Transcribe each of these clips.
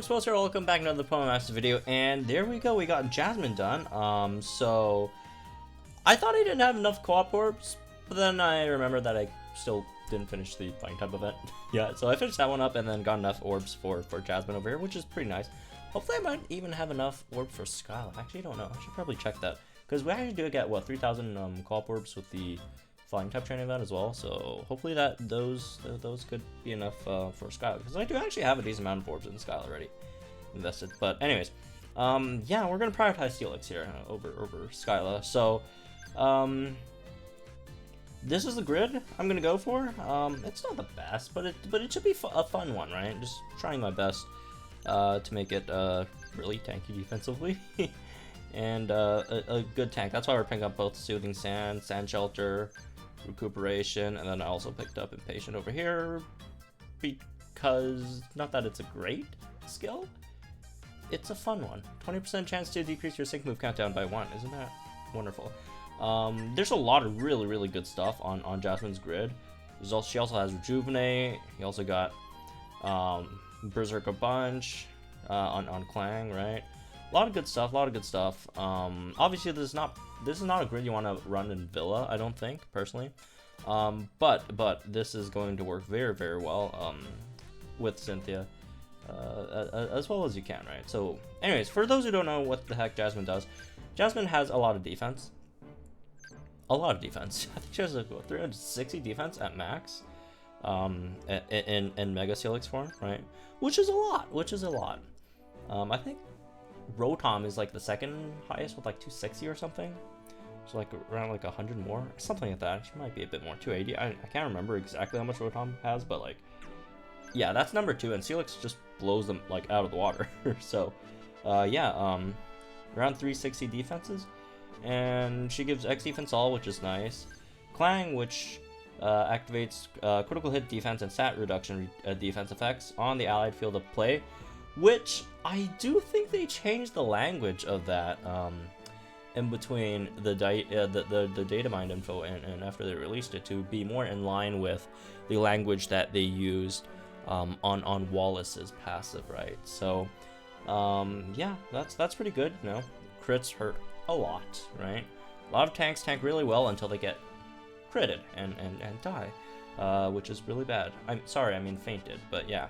Folks here, welcome back to another Pokemon Master video, and there we go, we got Jasmine done. So I thought I didn't have enough co-op orbs, but then I remembered that I still didn't finish the fighting type event. Yeah, so I finished that one up and then got enough orbs for Jasmine over here, which is pretty nice. Hopefully I might even have enough orbs for Skyla. Actually, I don't know. I should probably check that, because we actually do get, what, 3,000 co-op orbs with the flying type training event as well, so hopefully that those could be enough for Skyla, because I do actually have a decent amount of orbs in Skyla already invested. But anyways, yeah, we're gonna prioritize Steelix here over Skyla. So this is the grid I'm gonna go for. It's not the best, but it should be a fun one, right? Just trying my best to make it really tanky defensively. And a good tank. That's why we're picking up both Soothing Sand, Sand Shelter, Recuperation, and then I also picked up Impatient over here, because, not that it's a great skill, it's a fun one. 20% chance to decrease your sync move countdown by 1. Isn't that wonderful? There's a lot of really good stuff on Jasmine's grid. She also has Rejuvenate. You also got Berserker Bunch on Clang, right? A lot of good stuff. Obviously, this is not a grid you want to run in Villa, I don't think, personally. But this is going to work very well with Cynthia, as well as you can, right? So, anyways, for those who don't know what the heck Jasmine does, Jasmine has a lot of defense. I think she has like 360 defense at max, in Mega Steelix form, right? Which is a lot. I think Rotom is like the second highest with like 260 or something. So like around like 100 more, something like that. She might be a bit more, 280. I can't remember exactly how much Rotom has, but like, yeah, that's number 2, and Steelix just blows them like out of the water. So, yeah, around 360 defenses, and she gives X defense all, which is nice. Clang, which activates critical hit defense and stat reduction defense effects on the allied field of play, which I do think they changed the language of that in between the Datamined info and after they released it, to be more in line with the language that they used on Wallace's passive, right? So yeah, that's pretty good. You know, crits hurt a lot, right? A lot of tanks tank really well until they get critted and die, which is really bad. I'm sorry, I mean fainted, but yeah.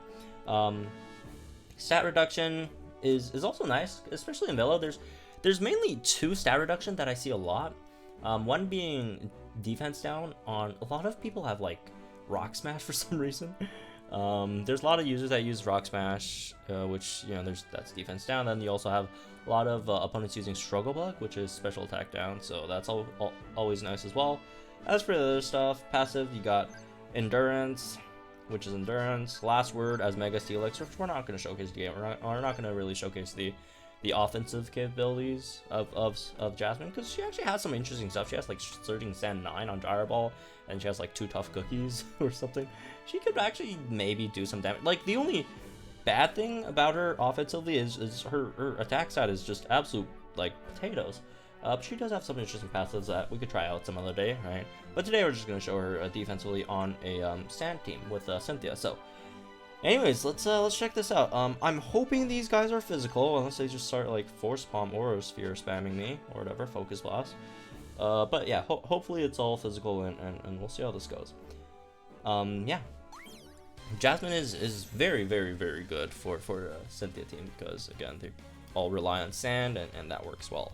Stat reduction is also nice, especially in Velo. There's mainly 2 stat reduction that I see a lot. One being defense down. On a lot of people have like Rock Smash for some reason. There's a lot of users that use Rock Smash, which, you know, that's defense down. Then you also have a lot of opponents using Struggle Bug, which is special attack down. So that's always nice as well. As for the other stuff, passive, you got Endurance, which is Endurance, Last Word as Mega Steelix, which we're not going to showcase the game. We're not going to really showcase the offensive capabilities of Jasmine, because she actually has some interesting stuff. She has like Surging Sand 9 on Gyro Ball, and she has like 2 Tough Cookies or something. She could actually maybe do some damage. Like, the only bad thing about her offensively is her attack side is just absolute like potatoes. But she does have some interesting passives that we could try out some other day, right? But today we're just going to show her defensively on a Sand team with Cynthia. So, anyways, let's check this out. I'm hoping these guys are physical, unless they just start like Force Palm or Sphere spamming me or whatever, Focus Blast. But yeah, hopefully it's all physical, and we'll see how this goes. Yeah, Jasmine is very good for Cynthia team, because again, they all rely on Sand, and that works well.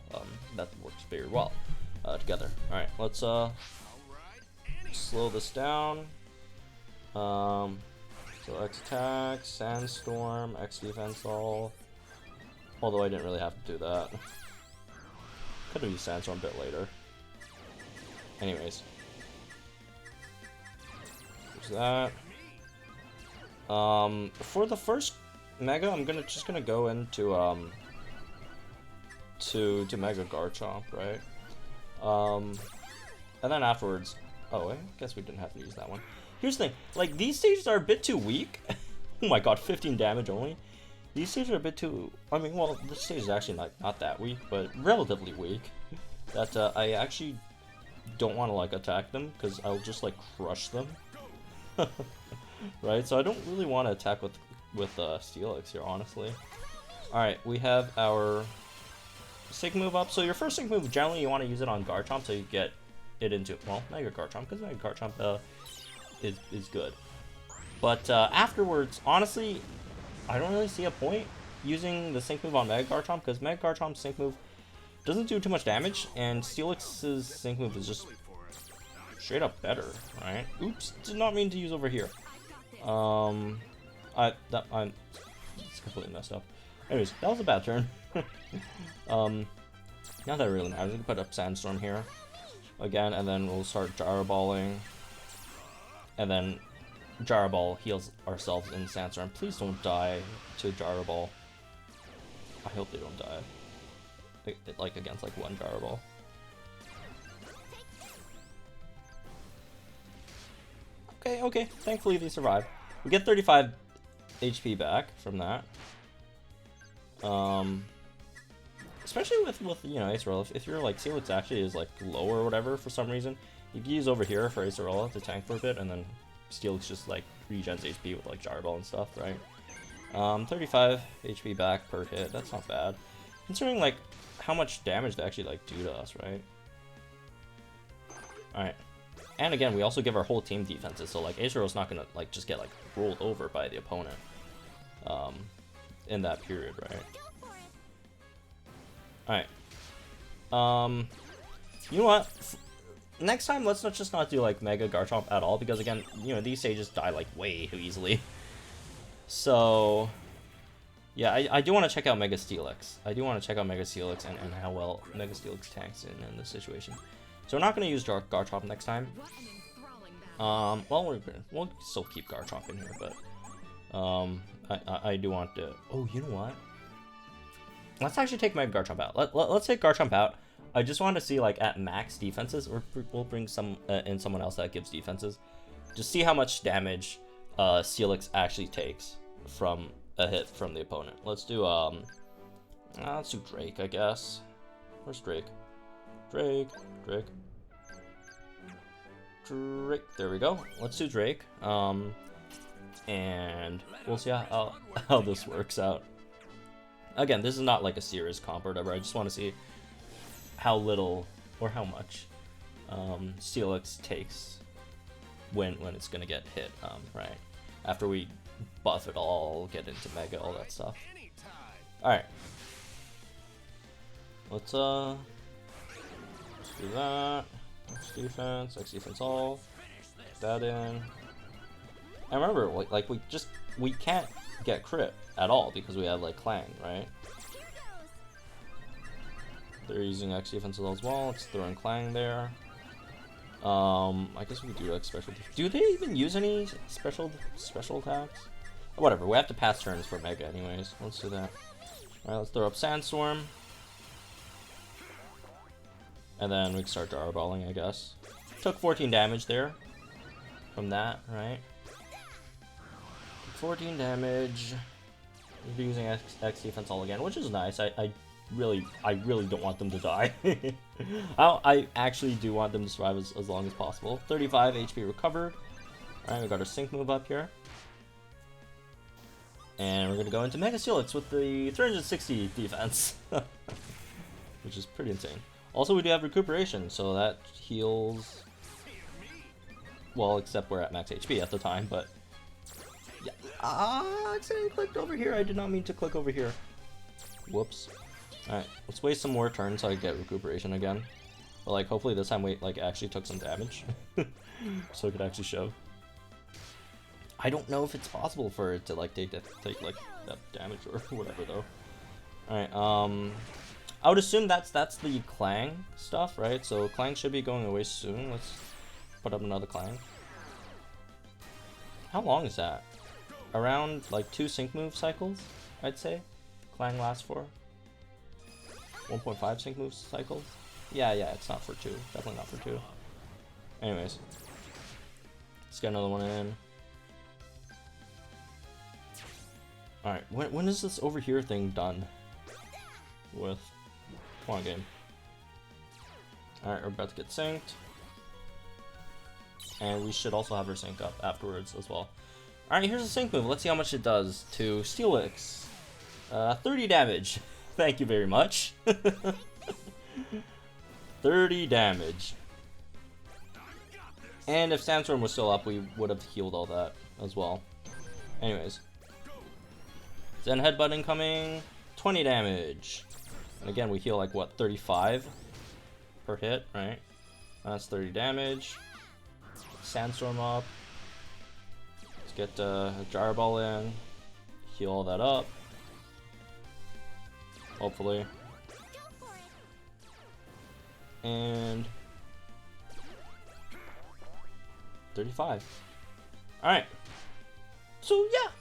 That works very well together. All right, let's slow this down. So X attack, Sandstorm, X defense all. Although I didn't really have to do that. Could have used Sandstorm a bit later. Anyways. There's that. For the first Mega, I'm just gonna go into to Mega Garchomp, right? And then afterwards, oh, I guess we didn't have to use that one. Here's the thing, like, these stages are a bit too weak. Oh my god, 15 damage only. These stages are a bit too, I mean, well, this stage is actually not that weak, but relatively weak. That I actually don't want to like attack them, because I'll just like crush them. Right, so I don't really want to attack with with Steelix here, honestly. Alright, we have our sync move up. So your first sync move, generally you want to use it on Garchomp so you get it into, well, Mega Garchomp, because Mega Garchomp is good. But afterwards, honestly, I don't really see a point using the sync move on Mega Garchomp, because Mega Garchomp's sync move doesn't do too much damage, and Steelix's sync move is just straight up better, right? Oops, did not mean to use over here. I'm it's completely messed up. Anyways, that was a bad turn. Not that it really matters. We can put up Sandstorm here again, and then we'll start Gyro Balling, and then Gyro Ball heals ourselves in Sandstorm. Please don't die to Gyro Ball. I hope they don't die. Like against like one Gyro Ball. Okay. Thankfully they survive. We get 35 HP back from that. Especially with you know, Acerella, if your like Steelix actually is like low or whatever for some reason, you can use over here for Acerella to tank for a bit, and then Steelix just like regens HP with like Gyro Ball and stuff, right? 35 HP back per hit, that's not bad. Considering like how much damage they actually like do to us, right? Alright. And again, we also give our whole team defenses, so like Acero's not gonna like just get like rolled over by the opponent in that period, right? Alright. You know what? Next time, let's not do like Mega Garchomp at all, because again, you know, these stages die like way too easily. So yeah, I do want to check out Mega Steelix. And how well Mega Steelix tanks in this situation. So we're not going to use Garchomp next time. Well, we'll still keep Garchomp in here, but I do want to. Oh, you know what? Let's actually take Mega Garchomp out. Let's take Garchomp out. I just want to see like at max defenses, or we'll bring some in someone else that gives defenses. Just see how much damage Steelix actually takes from a hit from the opponent. Let's do Drake, I guess. Where's Drake? Drake. There we go. Let's do Drake. And we'll see how this works out. Again, this is not like a serious comp or whatever. I just want to see how little or how much Steelix takes when it's gonna get hit, right? After we buff it all, get into Mega, all that stuff. Alright. Let's do that. X defense all. Get that in. And remember, like we can't get crit at all because we have like Clang, right? They're using X defense as well. Let's throw in Clang there. I guess we could do like special. Do they even use any special attacks? Whatever. We have to pass turns for Mega anyways. Let's do that. All right. Let's throw up Sandstorm. And then we can start Gyro Balling, I guess. Took 14 damage there from that, right? 14 damage. We'll be using X defense all again, which is nice. I really don't want them to die. I actually do want them to survive as long as possible. 35 HP recovered. Alright, we got our sync move up here. And we're gonna go into Mega Steelix with the 360 defense. Which is pretty insane. Also, we do have recuperation, so that heals. Well, except we're at max HP at the time, but yeah. I accidentally clicked over here. I did not mean to click over here. Whoops. Alright, let's waste some more turns so I can get recuperation again. But like, hopefully this time we like actually took some damage. So I could actually shove. I don't know if it's possible for it to like take like that damage or whatever though. Alright, I would assume that's the Clang stuff, right? So Clang should be going away soon. Let's put up another Clang. How long is that? Around like 2 sync move cycles, I'd say. Clang lasts for 1.5 sync move cycles. Yeah, it's not for 2. Definitely not for 2. Anyways, let's get another one in. All right, when is this over here thing done? With, come on, game. All right, we're about to get synced, and we should also have her sync up afterwards as well. Alright, here's a sync move. Let's see how much it does to Steelix. 30 damage. Thank you very much. 30 damage. And if Sandstorm was still up, we would have healed all that as well. Anyways. Zen Headbutt incoming. 20 damage. And again, we heal like, what, 35 per hit, right? That's 30 damage. Sandstorm up. Let's get a Gyro Ball in. Heal all that up. Hopefully. And 35. Alright. So yeah.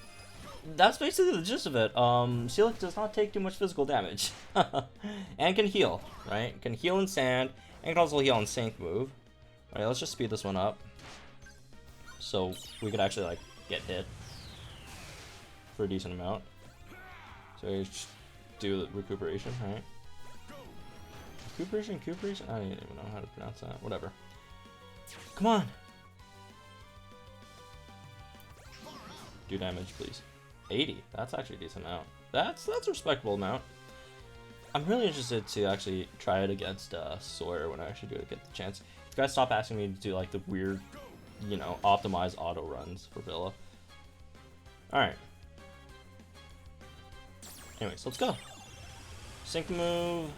That's basically the gist of it. Steelix does not take too much physical damage. And can heal, right? Can heal in sand, and can also heal in sync move. Alright, let's just speed this one up. So we could actually like get hit for a decent amount. So we just do the recuperation, right? Recuperation? I don't even know how to pronounce that. Whatever. Come on! Do damage, please. 80. That's actually a decent amount. That's a respectable amount. I'm really interested to actually try it against Sawyer when I actually do it, get the chance. You guys stop asking me to do like the weird, you know, optimized auto runs for Villa. Alright. Anyways, let's go. Sync move.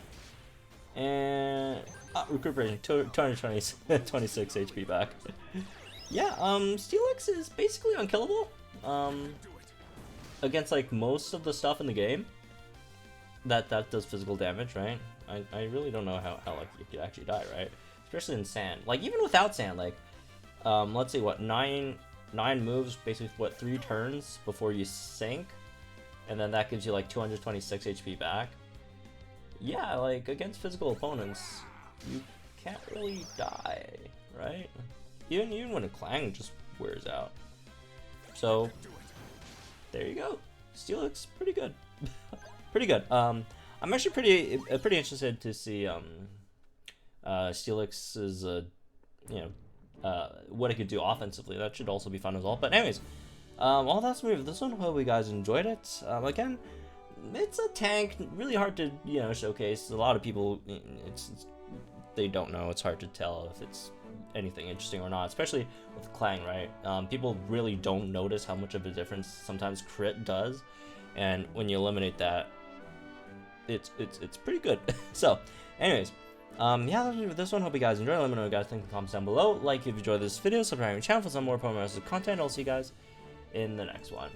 And recuperation. 226 HP back. Yeah, Steelix is basically unkillable. Against like most of the stuff in the game that does physical damage, right? I really don't know how like you could actually die, right? Especially in sand. Like even without sand, like let's see, what, nine moves, basically what, 3 turns before you sink, and then that gives you like 226 HP back. Yeah, like against physical opponents, you can't really die, right? Even when a Clang just wears out. So there you go. Steelix, pretty good. Pretty good. I'm actually pretty interested to see Steelix's you know, what it could do offensively. That should also be fun as well. But anyways, all that's moved. This one, hope you guys enjoyed it. Again, it's a tank, really hard to, you know, showcase. A lot of people, they don't know. It's hard to tell if it's anything interesting or not, especially with Clang, right? People really don't notice how much of a difference sometimes crit does, and when you eliminate that, it's pretty good. So anyways, yeah, that's it for this one. Hope you guys enjoyed. Let me know what you guys think in the comments down below. Like if you enjoyed this video, subscribe to my channel for some more promo content. I'll see you guys in the next one.